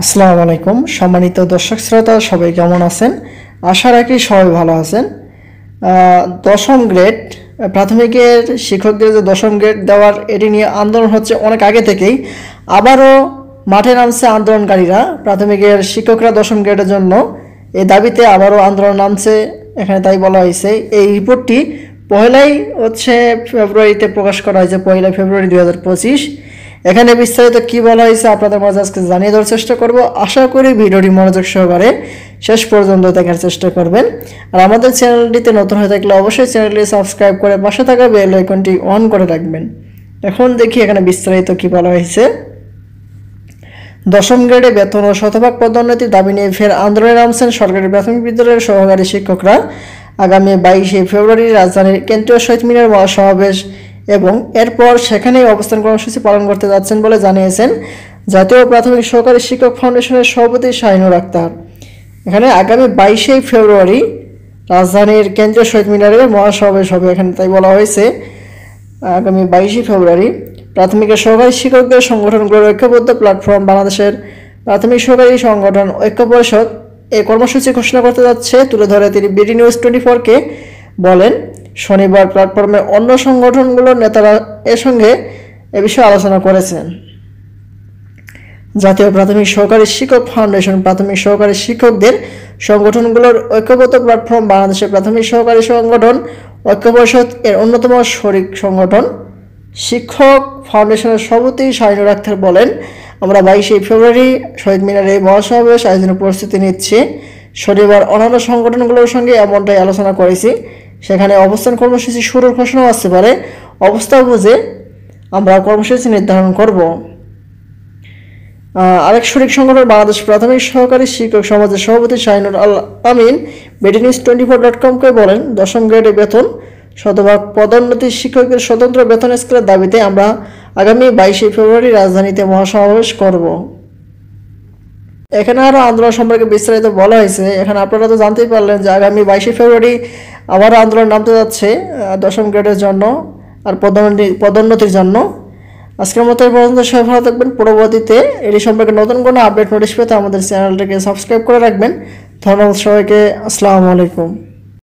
আসসালামু আলাইকুম সম্মানিত দর্শক শ্রোতা সবাই কেমন আছেন? আশা রাখি সবাই ভালো আছেন। দশম গ্রেড প্রাথমিকের শিক্ষকদের যে দশম গ্রেড দেওয়ার এটি নিয়ে আন্দোলন হচ্ছে অনেক আগে থেকেই। আবারও মাঠে নামছে আন্দোলনকারীরা, প্রাথমিকের শিক্ষকরা দশম গ্রেডের জন্য এই দাবিতে আবারও আন্দোলন নামছে এখানে, তাই বলা হয়েছে। এই রিপোর্টটি ফেব্রুয়ারিতে প্রকাশ করা হয়েছে, 1 ফেব্রুয়ারি 2025। এখানে বিস্তারিত কি বলা হয়েছে আপনাদের মাঝে আজকে জানিয়ে দেওয়ার চেষ্টা করব। আশা করি ভিডিওটি মনোযোগ সহকারে শেষ পর্যন্ত দেখার চেষ্টা করবেন। আর আমাদের চ্যানেলটিতে নতুন হয়ে থাকলে অবশ্যই চ্যানেলটি সাবস্ক্রাইব করে পাশে থাকা বেল আইকনটি অন করে রাখবেন। এখন দেখি এখানে বিস্তারিত কি বলা হয়েছে। দশম গ্রেডে বেতন ও শতভাগ পদোন্নতির দাবি নিয়ে ফের আন্দোলনে নামছেন সরকারি প্রাথমিক বিদ্যালয়ের সহকারী শিক্ষকরা। আগামী 22 ফেব্রুয়ারি রাজধানীর কেন্দ্রীয় শহীদ মিনার মহাসমাবেশ এবং এরপর সেখানেই অবস্থান কর্মসূচি পালন করতে যাচ্ছেন বলে জানিয়েছেন জাতীয় প্রাথমিক সহকারী শিক্ষক ফাউন্ডেশনের সভাপতি শাহিনুর আক্তার। এখানে আগামী 22 ফেব্রুয়ারি রাজধানীর কেন্দ্রীয় শহীদ মিনারে মহাসমাবেশ হবে, এখানে তাই বলা হয়েছে। আগামী 22 ফেব্রুয়ারি প্রাথমিকের সহকারী শিক্ষকদের সংগঠনগুলোর ঐক্যবদ্ধ প্ল্যাটফর্ম বাংলাদেশের প্রাথমিক সহকারী সংগঠন ঐক্য পরিষদ এই কর্মসূচি ঘোষণা করতে যাচ্ছে তুলে ধরে তিনি বিডি নিউজ 24-কে বলেন। শনিবার প্ল্যাটফর্মে অন্য সংগঠনগুলোর নেতারা এর সঙ্গে এ বিষয়ে আলোচনা করেছেন। জাতীয় প্রাথমিক সহকারী শিক্ষক ফাউন্ডেশন প্রাথমিক সহকারী শিক্ষকদের সংগঠনগুলোর ঐক্যবদ্ধ প্ল্যাটফর্ম বাংলাদেশের প্রাথমিক সহকারী সংগঠন ঐক্য পরিষদ এর অন্যতম শরিক সংগঠন। শিক্ষক ফাউন্ডেশনের সভাপতি শাহিনুর আক্তার বলেন, আমরা 22 ফেব্রুয়ারি শহীদ মিনারে মহাসমাবেশ আয়োজনের প্রস্তুতি নিচ্ছি। শনিবার অন্যান্য সংগঠনগুলোর সঙ্গে এমনটাই আলোচনা করেছি। সেখানে অবস্থান কর্মসূচি শুরুর ঘোষণাও আসতে পারে। অবস্থা বুঝে আমরা কর্মসূচি নির্ধারণ করব। আরেক শরিক সংগঠন বাংলাদেশ প্রাথমিক সহকারী শিক্ষক সমাজের সভাপতি শাহিনুর আল আমিন বিডি নিউজ 24.com-কে বলেন, দশম গ্রেডে বেতন শতভাগ পদোন্নতি শিক্ষকদের স্বতন্ত্র বেতন স্কেলের দাবিতে আমরা আগামী 22 ফেব্রুয়ারি রাজধানীতে মহাসমাবেশ করব। এখানে আরও আন্দোলন সম্পর্কে বিস্তারিত বলা হয়েছে। এখানে আপনারা তো জানতেই পারলেন যে আগামী 22 ফেব্রুয়ারি আবার আন্দোলন নামতে যাচ্ছে দশম গ্রেডের জন্য আর পদোন্নতির জন্য। আজকের মতো এই পর্যন্ত সবাই ভালো থাকবেন। পরবর্তীতে এটি সম্পর্কে নতুন কোনো আপডেট নোটিশ পেতে আমাদের চ্যানেলটিকে সাবস্ক্রাইব করে রাখবেন। ধন্যবাদ সবাইকে। আসসালামু আলাইকুম।